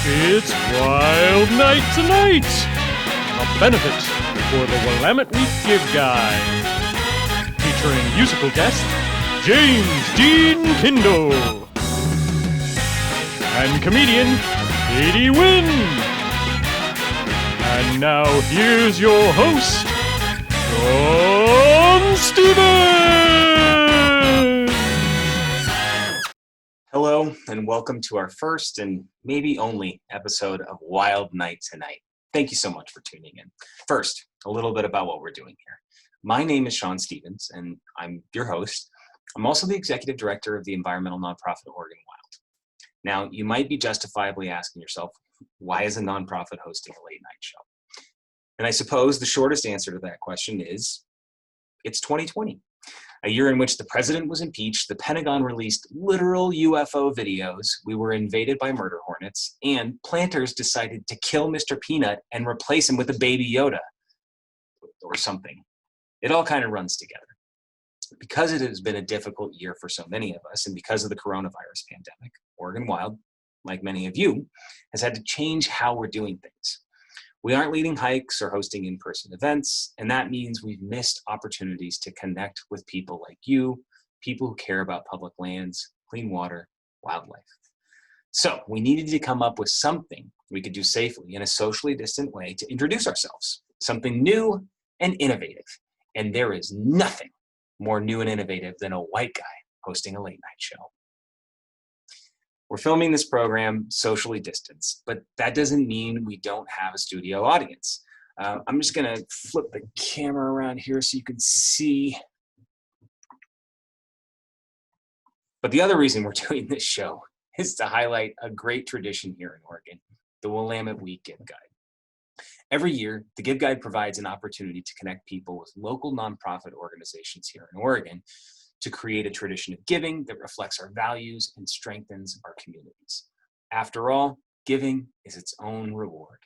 It's Wild Night Tonight, a benefit for the Willamette Week Give Guide, featuring musical guest James Dean Kindle and comedian Katie Nguyen. And now here's your host, John Stevens. Hello, and welcome to our first and maybe only episode of Wild Night Tonight. Thank you so much for tuning in. First, a little bit about what we're doing here. My name is Sean Stevens, and I'm your host. I'm also the executive director of the environmental nonprofit Oregon Wild. Now, you might be justifiably asking yourself, why is a nonprofit hosting a late night show? And I suppose the shortest answer to that question is, it's 2020. A year in which the president was impeached, the Pentagon released literal UFO videos, we were invaded by murder hornets, and planters decided to kill Mr. Peanut and replace him with a baby Yoda, or something. It all kind of runs together. Because it has been a difficult year for so many of us, and because of the coronavirus pandemic, Oregon Wild, like many of you, has had to change how we're doing things. We aren't leading hikes or hosting in-person events, and that means we've missed opportunities to connect with people like you, people who care about public lands, clean water, wildlife. So we needed to come up with something we could do safely in a socially distant way to introduce ourselves, something new and innovative. And there is nothing more new and innovative than a white guy hosting a late night show. We're filming this program socially distanced, but that doesn't mean we don't have a studio audience. I'm just gonna flip the camera around here so you can see. But the other reason we're doing this show is to highlight a great tradition here in Oregon, the Willamette Week Give Guide. Every year, the Give Guide provides an opportunity to connect people with local nonprofit organizations here in Oregon to create a tradition of giving that reflects our values and strengthens our communities. After all, giving is its own reward.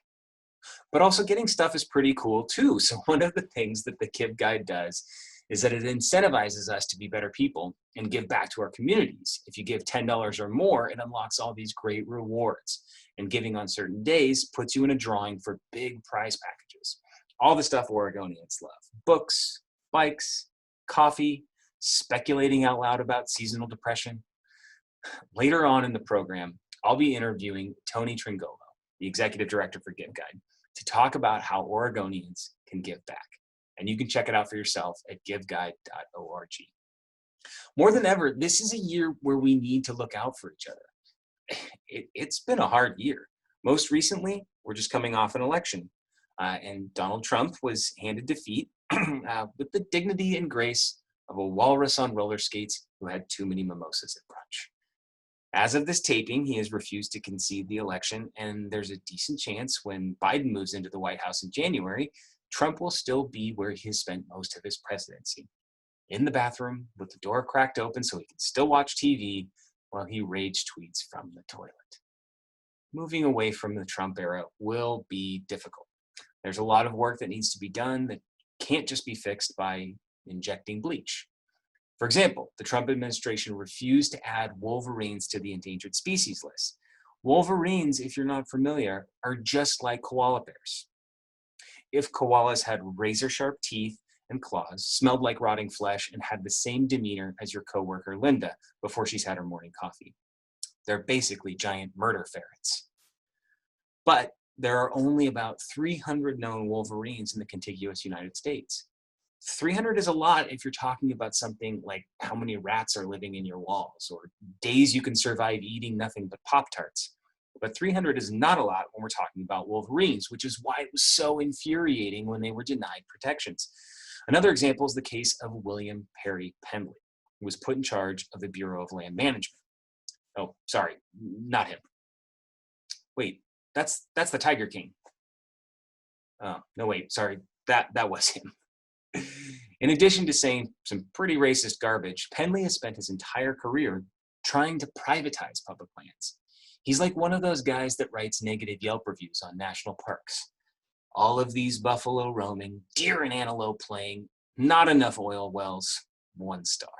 But also getting stuff is pretty cool too. So one of the things that the Give Guide does is that it incentivizes us to be better people and give back to our communities. If you give $10 or more, it unlocks all these great rewards. And giving on certain days puts you in a drawing for big prize packages. All the stuff Oregonians love. Books, bikes, coffee, speculating out loud about seasonal depression. Later on in the program, I'll be interviewing Toni Tringolo, the executive director for Give Guide, to talk about how Oregonians can give back. And you can check it out for yourself at giveguide.org. More than ever, this is a year where we need to look out for each other. It's been a hard year. Most recently, we're just coming off an election, and Donald Trump was handed defeat with the dignity and grace of a walrus on roller skates who had too many mimosas at brunch. As of this taping, he has refused to concede the election, and there's a decent chance when Biden moves into the White House in January, Trump will still be where he has spent most of his presidency, in the bathroom with the door cracked open so he can still watch TV while he rage tweets from the toilet. Moving away from the Trump era will be difficult. There's a lot of work that needs to be done that can't just be fixed by injecting bleach. For example, the Trump administration refused to add wolverines to the endangered species list. Wolverines, if you're not familiar, are just like koala bears. If koalas had razor-sharp teeth and claws, smelled like rotting flesh, and had the same demeanor as your coworker Linda before she's had her morning coffee, they're basically giant murder ferrets. But there are only about 300 known wolverines in the contiguous United States. 300 is a lot if you're talking about something like how many rats are living in your walls or days you can survive eating nothing but Pop-Tarts. But 300 is not a lot when we're talking about wolverines, which is why it was so infuriating when they were denied protections. Another example is the case of William Perry Pendley, who was put in charge of the Bureau of Land Management. Oh, sorry, not him. Wait, that's the Tiger King. Oh, no, wait, sorry, that was him. In addition to saying some pretty racist garbage, Pendley has spent his entire career trying to privatize public lands. He's like one of those guys that writes negative Yelp reviews on national parks. All of these buffalo roaming, deer and antelope playing, not enough oil wells, 1 star.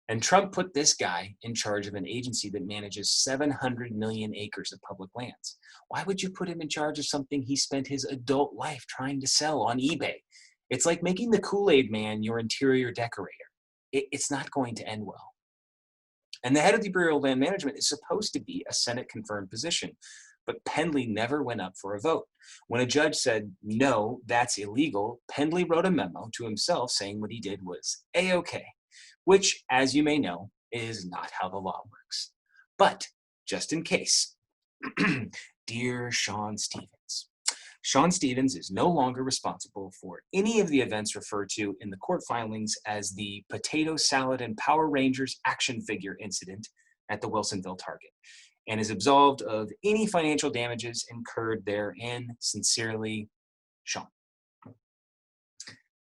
And Trump put this guy in charge of an agency that manages 700 million acres of public lands. Why would you put him in charge of something he spent his adult life trying to sell on eBay? It's like making the Kool-Aid man your interior decorator. It's not going to end well. And the head of the Bureau of Land Management is supposed to be a Senate-confirmed position, but Pendley never went up for a vote. When a judge said, no, that's illegal, Pendley wrote a memo to himself saying what he did was A-OK, which, as you may know, is not how the law works. But, just in case, dear Sean Stevens, Sean Stevens is no longer responsible for any of the events referred to in the court filings as the potato salad and Power Rangers action figure incident at the Wilsonville Target, and is absolved of any financial damages incurred therein. Sincerely, Sean. Of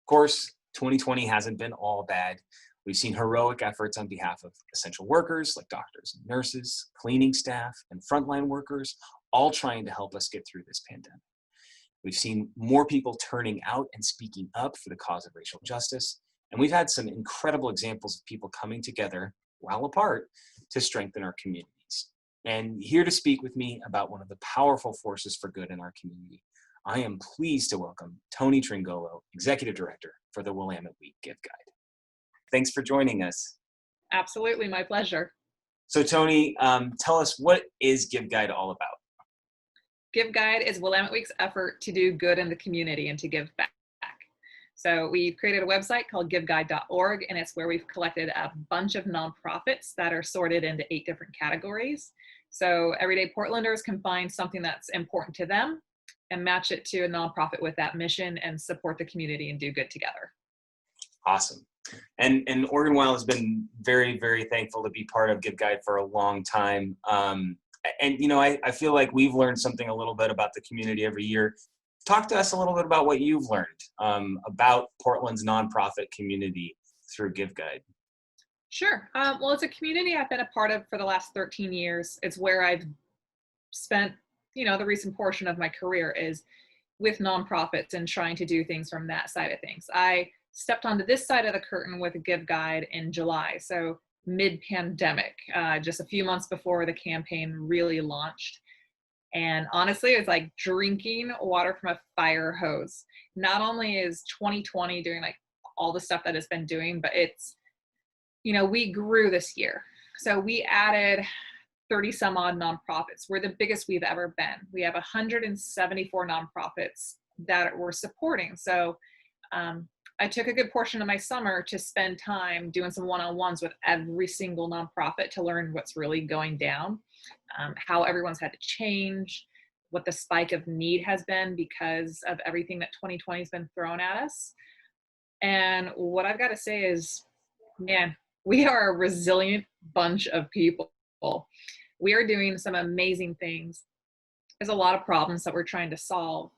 course, 2020 hasn't been all bad. We've seen heroic efforts on behalf of essential workers like doctors and nurses, cleaning staff, and frontline workers, all trying to help us get through this pandemic. We've seen more people turning out and speaking up for the cause of racial justice, and we've had some incredible examples of people coming together, while apart, to strengthen our communities. And here to speak with me about one of the powerful forces for good in our community, I am pleased to welcome Toni Tringolo, Executive Director for the Willamette Week Give Guide. Thanks for joining us. Absolutely, my pleasure. So Toni, tell us, what is Give Guide all about? Give Guide is Willamette Week's effort to do good in the community and to give back. So we've created a website called giveguide.org, and it's where we've collected a bunch of nonprofits that are sorted into 8 different categories. So everyday Portlanders can find something that's important to them and match it to a nonprofit with that mission and support the community and do good together. Awesome. And Oregon Wild has been very, very thankful to be part of Give Guide for a long time. And, you know, I feel like we've learned something a little bit about the community every year. Talk to us a little bit about what you've learned about Portland's nonprofit community through Give Guide. Sure. Well, it's a community I've been a part of for the last 13 years. It's where I've spent, the recent portion of my career is with nonprofits and trying to do things from that side of things. I stepped onto this side of the curtain with a Give Guide in July. So mid-pandemic, just a few months before the campaign really launched. And honestly, it was like drinking water from a fire hose. Not only is 2020 doing like all the stuff that it's been doing, but it's, we grew this year. So we added 30 some odd nonprofits. We're the biggest we've ever been. We have 174 nonprofits that we're supporting. So I took a good portion of my summer to spend time doing some one-on-ones with every single nonprofit to learn what's really going down, how everyone's had to change, what the spike of need has been because of everything that 2020 has been thrown at us. And what I've got to say is, man, we are a resilient bunch of people. We are doing some amazing things. There's a lot of problems that we're trying to solve.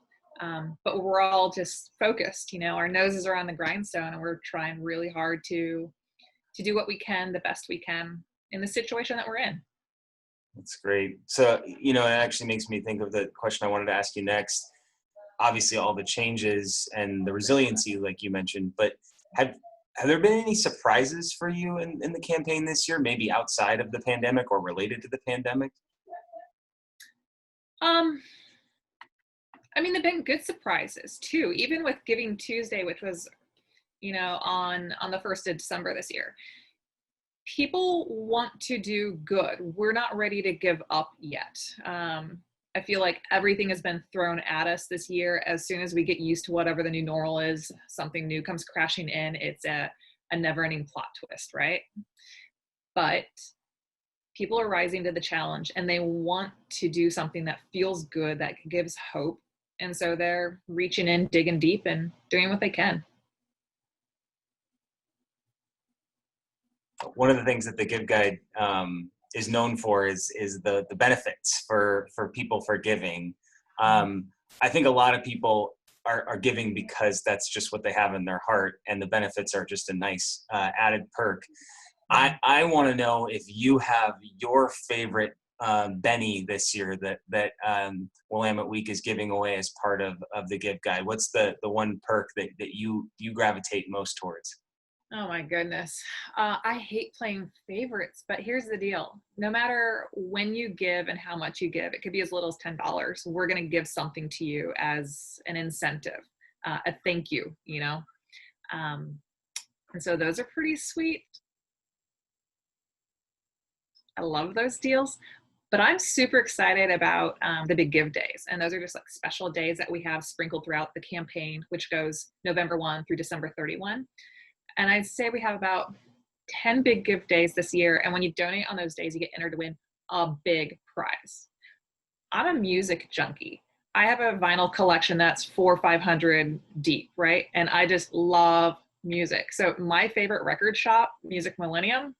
But we're all just focused, our noses are on the grindstone, and we're trying really hard to do what we can, the best we can in the situation that we're in. That's great. So, it actually makes me think of the question I wanted to ask you next. Obviously, all the changes and the resiliency, like you mentioned, but have there been any surprises for you in the campaign this year, maybe outside of the pandemic or related to the pandemic? There've been good surprises too, even with Giving Tuesday, which was, on the 1st of December this year. People want to do good. We're not ready to give up yet. I feel like everything has been thrown at us this year. As soon as we get used to whatever the new normal is, something new comes crashing in. It's a never-ending plot twist, right? But people are rising to the challenge, and they want to do something that feels good, that gives hope. And so they're reaching in, digging deep, and doing what they can. One of the things that the Give Guide is known for is the benefits for people for giving. I think a lot of people are giving because that's just what they have in their heart, and the benefits are just a nice added perk. I want to know if you have your favorite Benny this year that Willamette Week is giving away as part of the Give Guide. What's the one perk that you gravitate most towards? Oh my goodness. I hate playing favorites, but here's the deal. No matter when you give and how much you give, it could be as little as $10. We're going to give something to you as an incentive, a thank you, you know? And so those are pretty sweet. I love those deals. But I'm super excited about the Big Give days. And those are just like special days that we have sprinkled throughout the campaign, which goes November 1 through December 31. And I'd say we have about 10 Big Give days this year. And when you donate on those days, you get entered to win a big prize. I'm a music junkie. I have a vinyl collection that's 400 or 500 deep, right? And I just love music. So my favorite record shop, Music Millennium,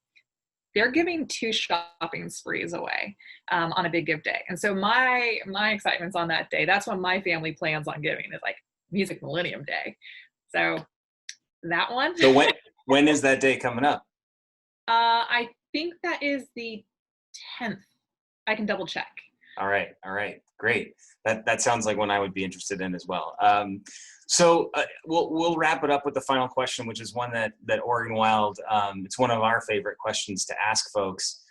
they're giving 2 shopping sprees away on a Big Give day. And so my excitement's on that day. That's when my family plans on giving, is like Music Millennium Day. So that one. So when is that day coming up? I think that is the 10th. I can double check. All right. Great. That sounds like one I would be interested in as well. So we'll wrap it up with the final question, which is one that Oregon Wild, it's one of our favorite questions to ask folks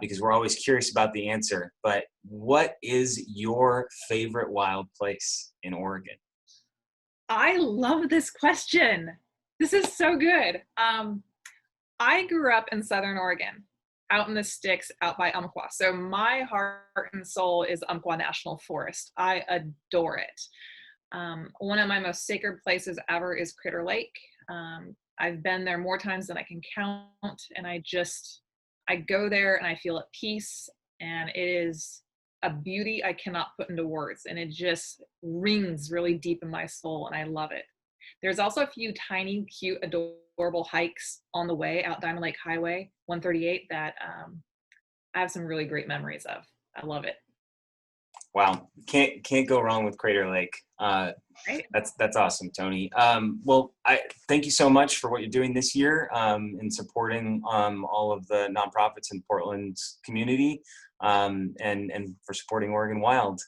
because we're always curious about the answer. But what is your favorite wild place in Oregon? I love this question. This is so good. I grew up in Southern Oregon, out in the sticks, out by Umpqua. So my heart and soul is Umpqua National Forest. I adore it. One of my most sacred places ever is Critter Lake. I've been there more times than I can count, and I go there and I feel at peace, and it is a beauty I cannot put into words, and it just rings really deep in my soul, and I love it. There's also a few tiny, cute, adorable hikes on the way out Diamond Lake Highway 138 that I have some really great memories of. I love it. Wow, can't go wrong with Crater Lake. Right? That's awesome, Toni. Well, I thank you so much for what you're doing this year in supporting all of the nonprofits in Portland's community and for supporting Oregon Wild.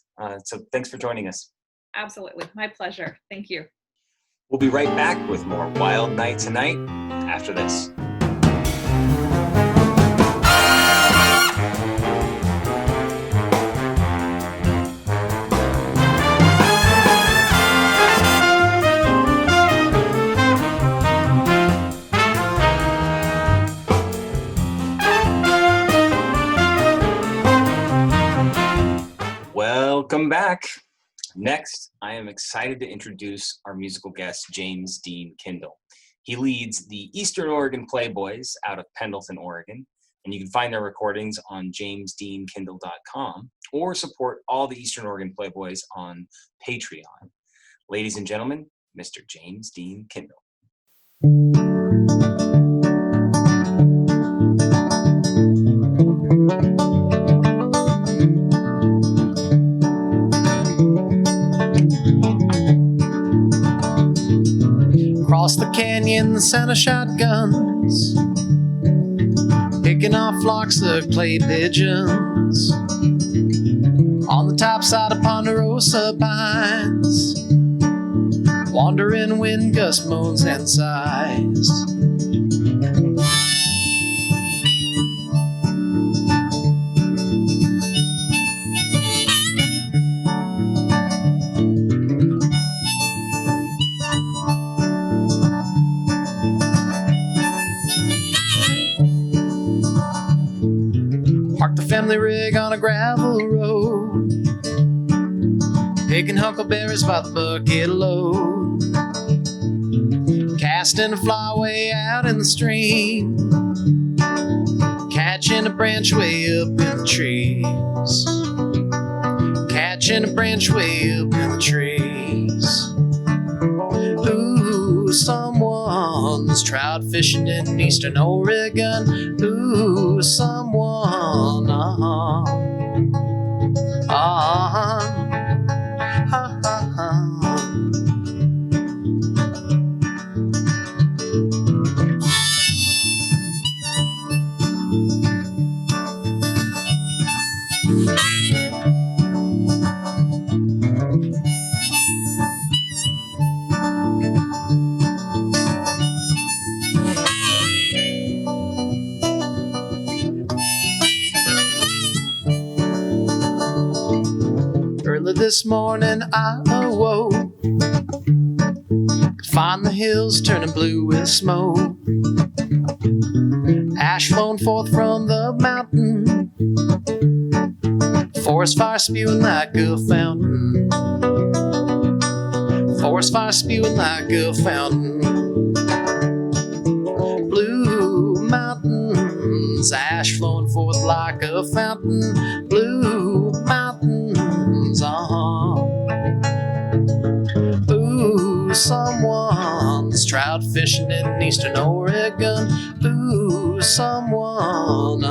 So thanks for joining us. Absolutely, my pleasure. Thank you. We'll be right back with more Wild Night Tonight after this. Welcome back. Next, I am excited to introduce our musical guest, James Dean Kindle. He leads the Eastern Oregon Playboys out of Pendleton, Oregon, and you can find their recordings on jamesdeankindle.com or support all the Eastern Oregon Playboys on Patreon. Ladies and gentlemen, Mr. James Dean Kindle. Across the canyon, the sound of shotguns, picking off flocks of clay pigeons. On the top side of Ponderosa pines, wandering wind gust moans and sighs. Parked the family rig on a gravel road, picking huckleberries by the bucket load, casting a flyway out in the stream, catching a branch way up in the trees, catching a branch way up in the trees. Ooh, someone's trout fishing in Eastern Oregon. Ooh, someone, this morning I awoke, could find the hills turning blue with smoke, ash flowing forth from the mountain, forest fire spewing like a fountain, forest fire spewing like a fountain, blue mountains, ash flowing forth like a fountain, blue mountains, Ooh, someone's trout fishing in eastern Oregon, ooh, someone,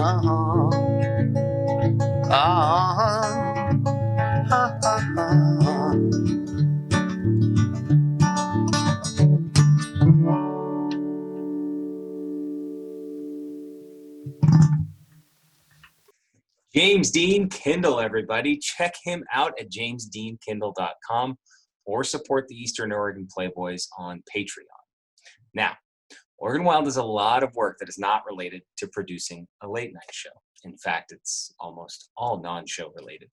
James Dean Kindle, everybody. Check him out at jamesdeankindle.com or support the Eastern Oregon Playboys on Patreon. Now, Oregon Wild does a lot of work that is not related to producing a late night show. In fact, it's almost all non-show related.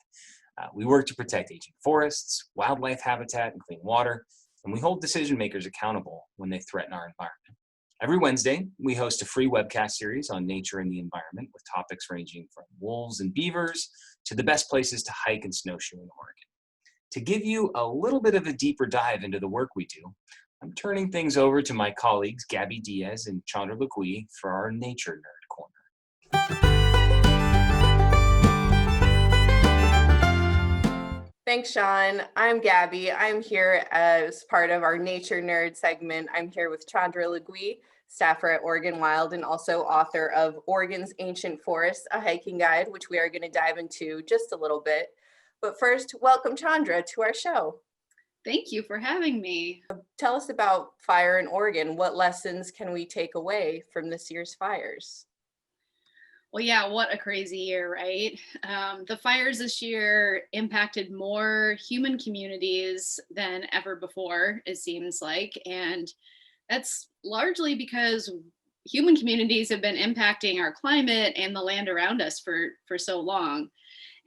We work to protect aging forests, wildlife habitat, and clean water, and we hold decision makers accountable when they threaten our environment. Every Wednesday, we host a free webcast series on nature and the environment with topics ranging from wolves and beavers to the best places to hike and snowshoe in Oregon. To give you a little bit of a deeper dive into the work we do, I'm turning things over to my colleagues Gabby Diaz and Chandra Legui for our Nature Nerd Corner. Thanks, Sean. I'm Gabby. I'm here as part of our Nature Nerd segment. I'm here with Chandra Legui, staffer at Oregon Wild and also author of Oregon's Ancient Forests, a hiking guide, which we are going to dive into just a little bit. But first, welcome Chandra to our show. Thank you for having me. Tell us about fire in Oregon. What lessons can we take away from this year's fires? Well, yeah, what a crazy year, right? The fires this year impacted more human communities than ever before, it seems like. And that's largely because human communities have been impacting our climate and the land around us for so long.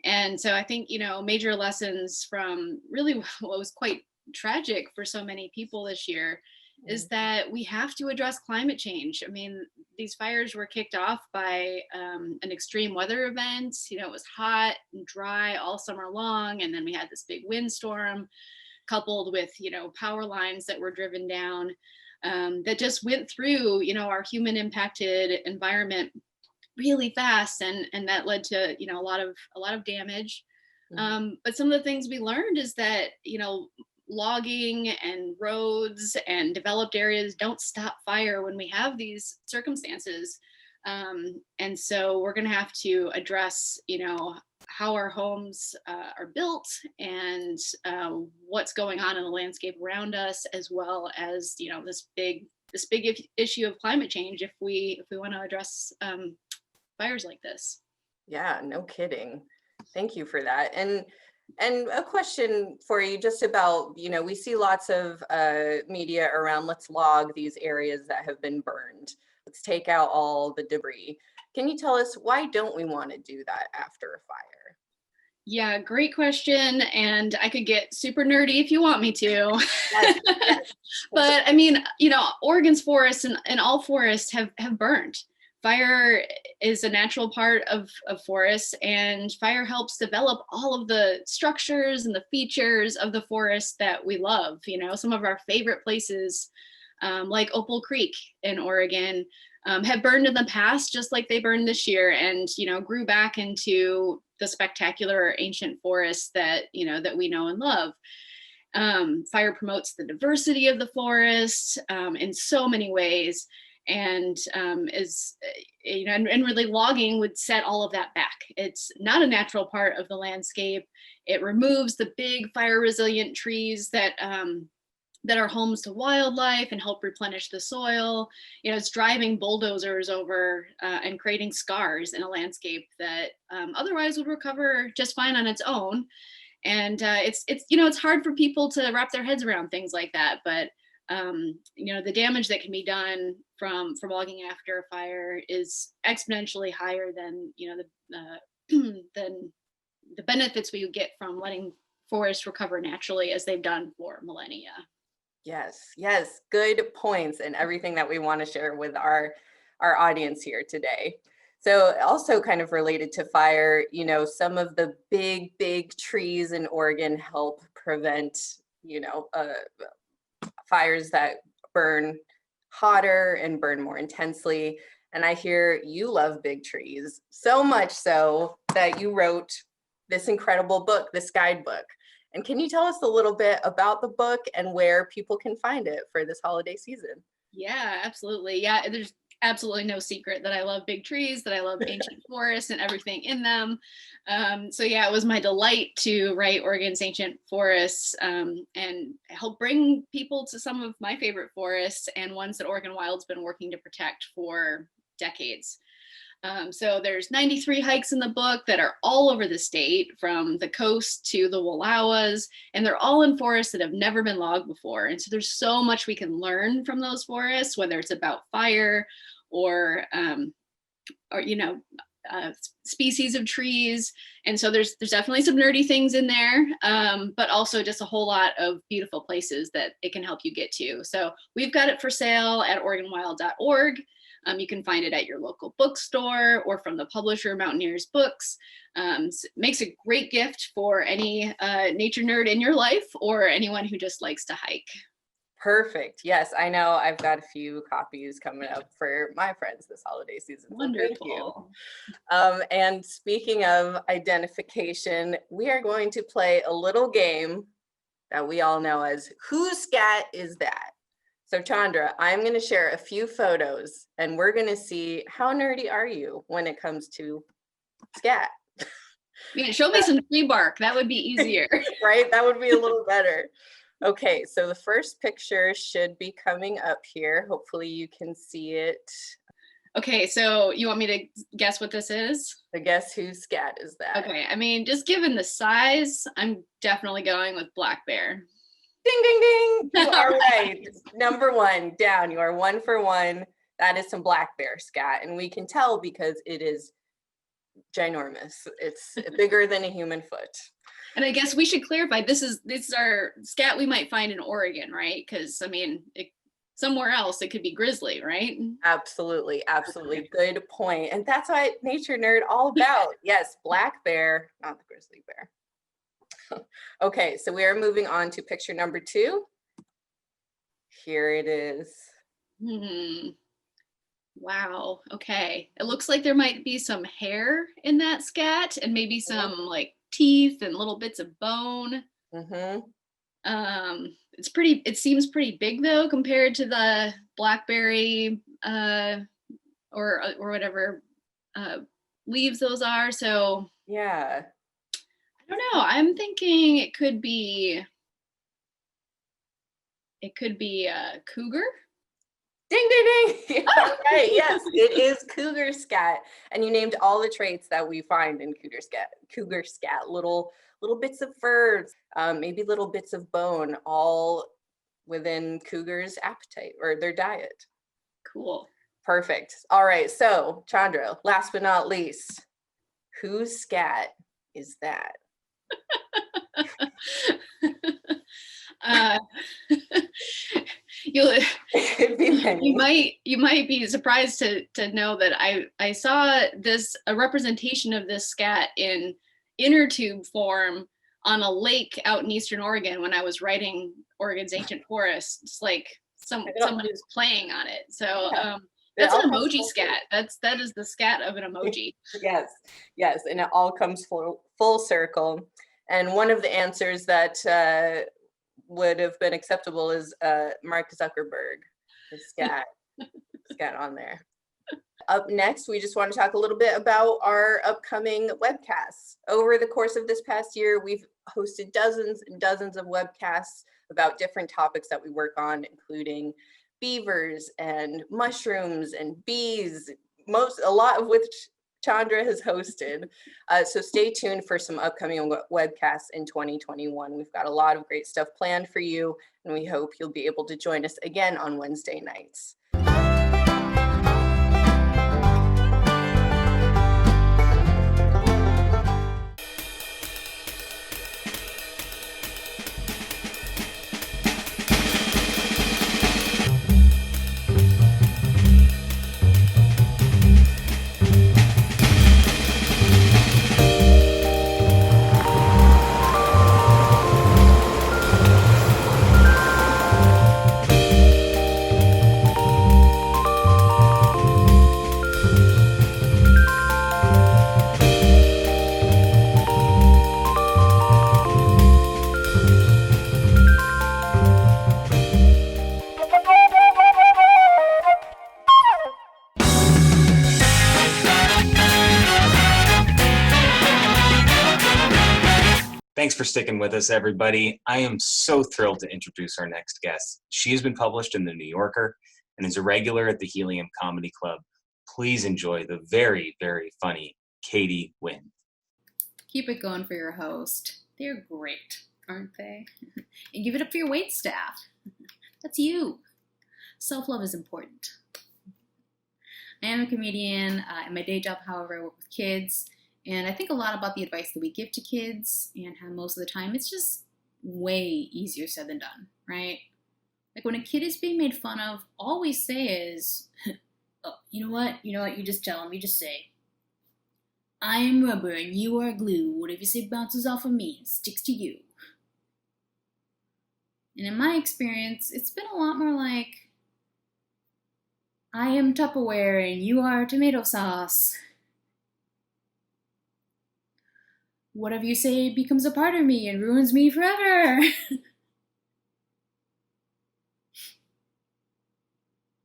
And so I think, major lessons from really what was quite tragic for so many people this year is that we have to address climate change. I mean, these fires were kicked off by an extreme weather event. It was hot and dry all summer long. And then we had this big windstorm coupled with, power lines that were driven down that just went through, our human impacted environment really fast. And that led to, a lot of damage. But some of the things we learned is that, logging and roads and developed areas don't stop fire when we have these circumstances. And so we're going to have to address, how our homes are built and what's going on in the landscape around us, as well as, this big issue of climate change if we want to address fires like this. Yeah, no kidding. Thank you for that. And a question for you just about, we see lots of media around let's log these areas that have been burned. Let's take out all the debris. Can you tell us why don't we want to do that after a fire? Yeah, great question. And I could get super nerdy if you want me to. Yes. But I mean, Oregon's forests and all forests have burned. Fire is a natural part of forests, and fire helps develop all of the structures and the features of the forest that we love. Some of our favorite places, like Opal Creek in Oregon, have burned in the past, just like they burned this year, and grew back into the spectacular ancient forests that that we know and love. Fire promotes the diversity of the forest in so many ways. And and really logging would set all of that back. It's not a natural part of the landscape. It removes the big fire resilient trees that are homes to wildlife and help replenish the soil. It's driving bulldozers over and creating scars in a landscape that otherwise would recover just fine on its own. And it's hard for people to wrap their heads around things like that, but the damage that can be done from logging after a fire is exponentially higher than than the benefits we get from letting forests recover naturally as they've done for millennia. Yes, good points, and everything that we want to share with our audience here today. So also kind of related to fire, you know, some of the big trees in Oregon help prevent, you know, fires that burn hotter and burn more intensely. And I hear you love big trees, so much so that you wrote this incredible book, this guidebook. And can you tell us a little bit about the book and where people can find it for this holiday season? Yeah, absolutely. Yeah, there's absolutely no secret that I love big trees, that I love ancient forests and everything in them. So yeah, it was my delight to write Oregon's Ancient Forests and help bring people to some of my favorite forests and ones that Oregon Wild's been working to protect for decades. So there's 93 hikes in the book that are all over the state, from the coast to the Wallowas, and they're all in forests that have never been logged before. And so there's so much we can learn from those forests, whether it's about fire or you know, species of trees. And so there's definitely some nerdy things in there, but also just a whole lot of beautiful places that it can help you get to. So we've got it for sale at OregonWild.org. You can find it at your local bookstore or from the publisher Mountaineers Books. Makes a great gift for any nature nerd in your life or anyone who just likes to hike. Perfect. Yes, I know I've got a few copies coming up for my friends this holiday season. So Wonderful. thank you. And speaking of identification, we are going to play a little game that we all know as Whose Scat Is That? So Chandra, I'm going to share a few photos and we're going to see how nerdy are you when it comes to scat. Yeah, show me some tree bark. That would be easier. Right? That would be a little better. Okay, so the first picture should be coming up here. Hopefully you can see it. Okay, so you want me to guess what this is? So guess whose scat is that? Okay, I mean, just given the size, I'm definitely going with black bear. Ding, ding, ding. You are right. Number one down. You are 1 for 1. That is some black bear scat. And we can tell because it is ginormous. It's bigger than a human foot. And I guess we should clarify, this is our scat we might find in Oregon, right? Because I mean, somewhere else it could be grizzly, right? Absolutely. Good point. And that's what Nature Nerd all about. Yes, black bear, not the grizzly bear. Okay, so we are moving on to picture number 2. Here it is. Wow. Okay. It looks like there might be some hair in that scat and maybe some like teeth and little bits of bone. It seems pretty big though compared to the blackberry or whatever leaves those are. So yeah. I don't know. I'm thinking it could be a cougar. Ding, ding, ding. Yeah, right. Yes, it is cougar scat. And you named all the traits that we find in cougar scat. Little bits of fur, maybe little bits of bone, all within cougars' appetite or their diet. Cool. Perfect. All right. So Chandra, last but not least, whose scat is that? You might be surprised to know that I saw a representation of this scat in inner tube form on a lake out in Eastern Oregon when I was writing Oregon's Ancient Forests. It's like someone was playing on it. So that's an emoji scat. That is the scat of an emoji. Yes, and it all comes full circle. And one of the answers that would have been acceptable is Mark Zuckerberg, the scat on there. Up next, we just want to talk a little bit about our upcoming webcasts. Over the course of this past year, we've hosted dozens and dozens of webcasts about different topics that we work on, including beavers and mushrooms and bees, a lot of which Chandra has hosted. So stay tuned for some upcoming webcasts in 2021. We've got a lot of great stuff planned for you, and we hope you'll be able to join us again on Wednesday nights. Thanks for sticking with us, everybody. I am so thrilled to introduce our next guest. She has been published in The New Yorker and is a regular at the Helium Comedy Club. Please enjoy the very, very funny Katie Nguyen. Keep it going for your host. They're great, aren't they? And give it up for your wait staff. That's you. Self-love is important. I am a comedian. In my day job, however, I work with kids. And I think a lot about the advice that we give to kids and how most of the time it's just way easier said than done, right? Like when a kid is being made fun of, all we say is, oh, you know what? You just tell them, you just say, I'm rubber and you are glue. Whatever you say bounces off of me and sticks to you. And in my experience, it's been a lot more like, I am Tupperware and you are tomato sauce. Whatever you say becomes a part of me and ruins me forever.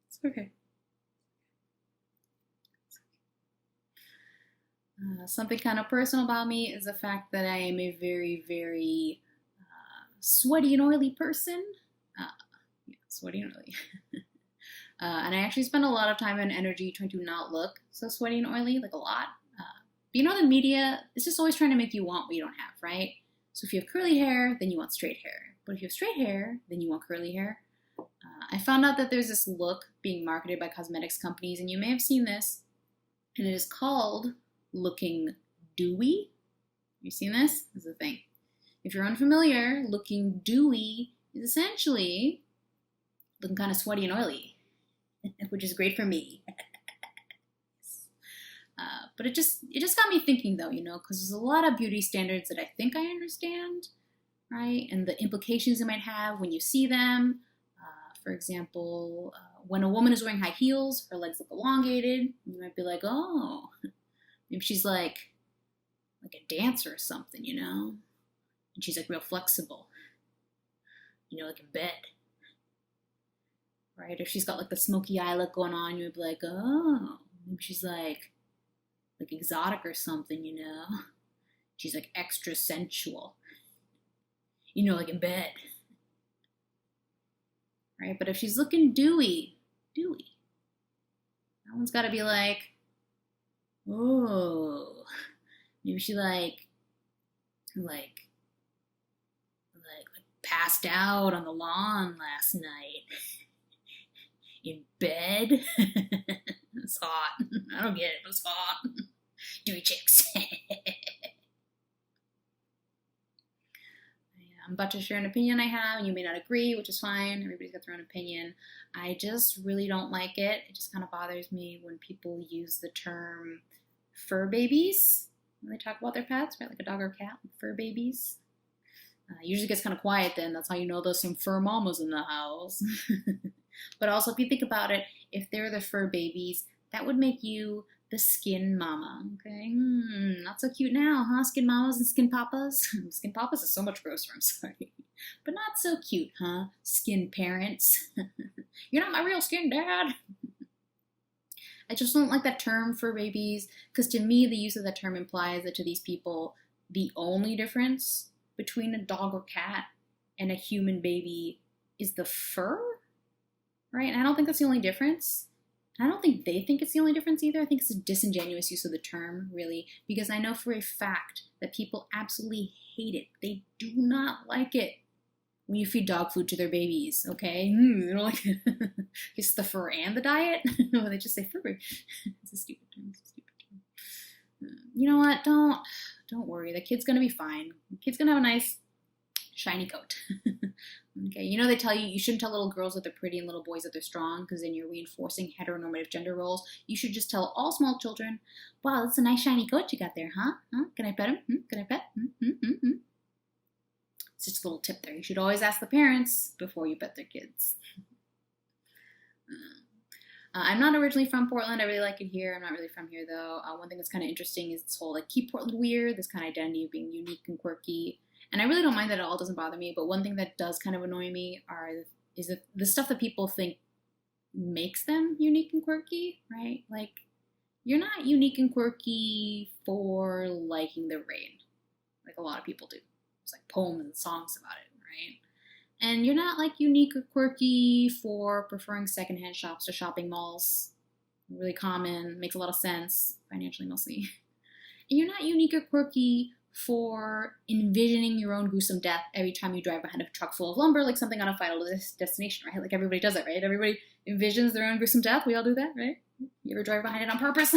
It's okay. Something kind of personal about me is the fact that I am a very, very sweaty and oily person. Yeah, sweaty and oily. And I actually spend a lot of time and energy trying to not look so sweaty and oily, like a lot. But the media is just always trying to make you want what you don't have, right? So if you have curly hair, then you want straight hair. But if you have straight hair, then you want curly hair. I found out that there's this look being marketed by cosmetics companies, and you may have seen this, and it is called looking dewy. You seen this? This is the thing. If you're unfamiliar, looking dewy is essentially looking kind of sweaty and oily, which is great for me. But it just got me thinking, though, because there's a lot of beauty standards that I think I understand, right? And the implications it might have when you see them. For example, when a woman is wearing high heels, her legs look elongated. You might be like, oh, maybe she's like a dancer or something, And she's like real flexible, like in bed, right? If she's got like the smoky eye look going on, you would be like, oh, maybe she's like exotic or something, She's like extra sensual, like in bed, right? But if she's looking dewy, that one's got to be like, oh, maybe she like passed out on the lawn last night in bed. It's hot. I don't get it. It's hot. Dewy chicks. I'm about to share an opinion I have, and you may not agree, which is fine. Everybody's got their own opinion. I just really don't like it. It just kind of bothers me when people use the term fur babies when they talk about their pets, right? Like a dog or cat, fur babies. Usually gets kind of quiet then. That's how you know there's some fur mamas in the house. But also, if you think about it, if they're the fur babies, that would make you the skin mama, okay? Not so cute now, huh? Skin mamas and skin papas? Skin papas is so much grosser, I'm sorry. But not so cute, huh? Skin parents. You're not my real skin dad. I just don't like that term for babies, because to me, the use of that term implies that to these people, the only difference between a dog or cat and a human baby is the fur, right? And I don't think that's the only difference. I don't think they think it's the only difference either. I think it's a disingenuous use of the term, really, because I know for a fact that people absolutely hate it. They do not like it when you feed dog food to their babies, okay? They don't like it. It's the fur and the diet. They just say fur. It's a stupid term. You know what? Don't worry. The kid's gonna be fine. The kid's gonna have a nice shiny coat. Okay, they tell you shouldn't tell little girls that they're pretty and little boys that they're strong, because then you're reinforcing heteronormative gender roles. You should just tell all small children, wow, that's a nice shiny coat you got there, huh? Can I pet him? Can I pet? It's just a little tip there. You should always ask the parents before you pet their kids. I'm not originally from Portland. I really like it here. I'm not really from here, though. One thing that's kind of interesting is this whole, keep Portland weird, this kind of identity of being unique and quirky. And I really don't mind that at all. It doesn't bother me. But one thing that does kind of annoy me is the stuff that people think makes them unique and quirky, right? Like, you're not unique and quirky for liking the rain, like a lot of people do. There's like poems and songs about it, right? And you're not like unique or quirky for preferring secondhand shops to shopping malls. Really common, makes a lot of sense, financially mostly. And you're not unique or quirky for envisioning your own gruesome death every time you drive behind a truck full of lumber, like something on a Final Destination, right? Like everybody does it, right? Everybody envisions their own gruesome death. We all do that, right? You ever drive behind it on purpose?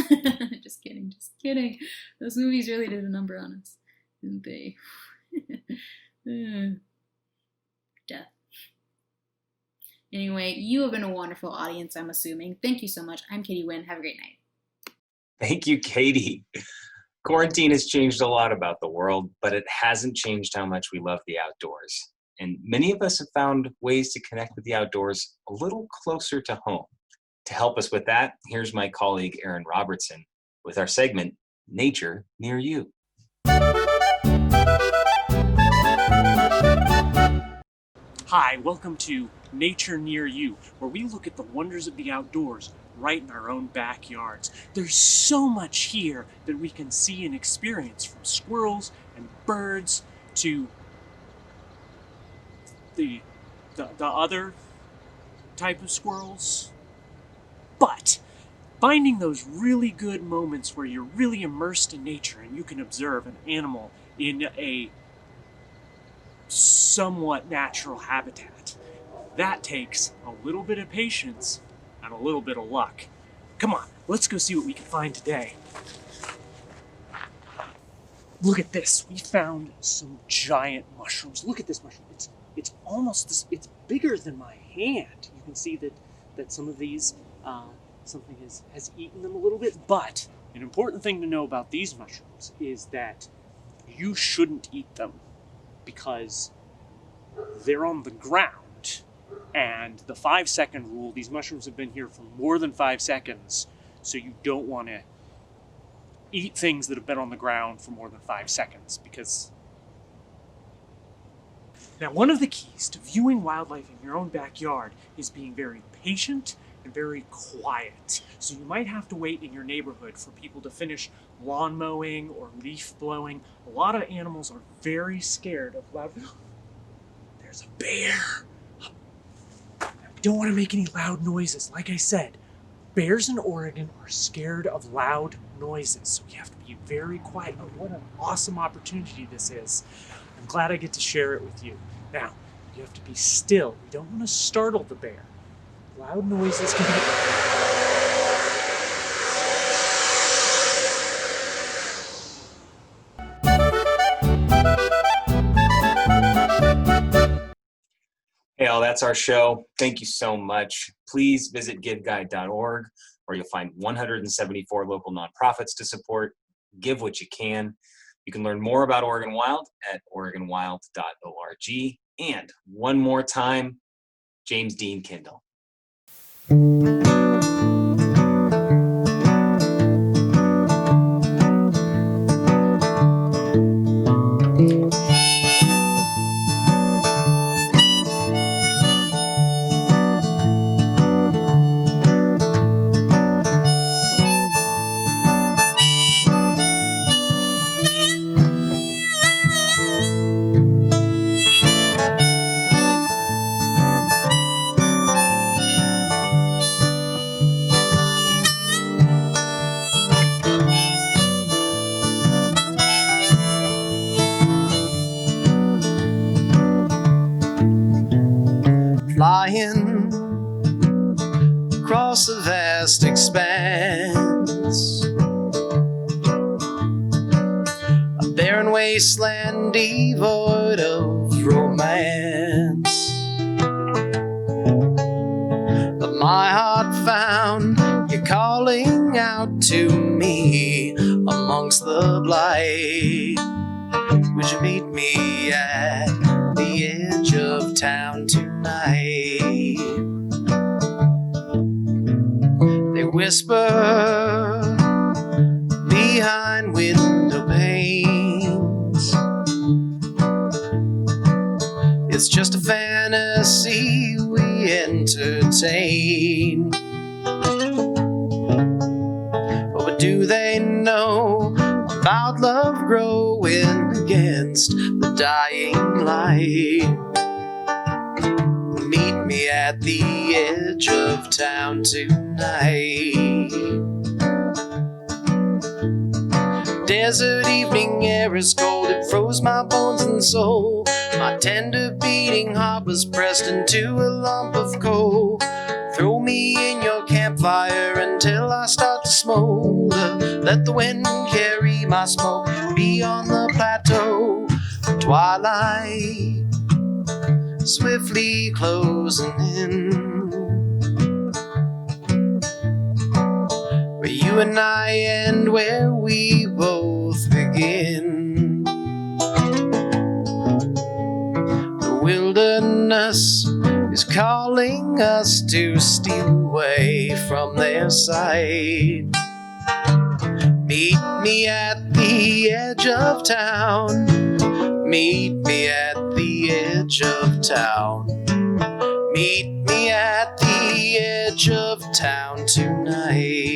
Just kidding. Those movies really did a number on us, didn't they? Death. Anyway, you have been a wonderful audience, I'm assuming. Thank you so much. I'm Katie Nguyen. Have a great night. Thank you, Katie. Quarantine has changed a lot about the world, but it hasn't changed how much we love the outdoors. And many of us have found ways to connect with the outdoors a little closer to home. To help us with that, here's my colleague, Erin Robertson, with our segment, Nature Near You. Hi, welcome to Nature Near You, where we look at the wonders of the outdoors right in our own backyards. There's so much here that we can see and experience, from squirrels and birds to the other type of squirrels. But finding those really good moments where you're really immersed in nature and you can observe an animal in a somewhat natural habitat, that takes a little bit of patience and a little bit of luck. Come on, let's go see what we can find today. Look at this. We found some giant mushrooms. Look at this mushroom. It's almost this. It's bigger than my hand. You can see that some of these something has eaten them a little bit. But an important thing to know about these mushrooms is that you shouldn't eat them, because they're on the ground, and the 5-second rule, these mushrooms have been here for more than 5 seconds, so you don't want to eat things that have been on the ground for more than 5 seconds, because... Now, one of the keys to viewing wildlife in your own backyard is being very patient and very quiet. So you might have to wait in your neighborhood for people to finish lawn mowing or leaf blowing. A lot of animals are very scared of loud... There's a bear! We don't want to make any loud noises. Like I said, bears in Oregon are scared of loud noises, so we have to be very quiet. Oh, what an awesome opportunity this is. I'm glad I get to share it with you. Now, you have to be still. We don't want to startle the bear. Loud noises can be... Hey, all, that's our show. Thank you so much. Please visit giveguide.org, where you'll find 174 local nonprofits to support. Give what you can. You can learn more about Oregon Wild at oregonwild.org. And one more time, James Dean Kindle. Flying across a vast expanse, a barren wasteland devoid of romance. But my heart found you calling out to me amongst the blight. Would you meet me at the edge of town tonight? They whisper behind window panes, it's just a fantasy we entertain. But what do they know about love growing against the dying light. Meet me at the edge of town tonight. Desert evening air is cold, it froze my bones and soul. My tender beating heart was pressed into a lump of coal. Throw me in your campfire until I start to smolder. Let the wind carry my smoke beyond the plateau. Twilight swiftly closing in, where you and I end, where we both begin. The wilderness is calling us to steal away from their sight. Meet me at the edge of town. Meet me at the edge of town. Meet me at the edge of town tonight.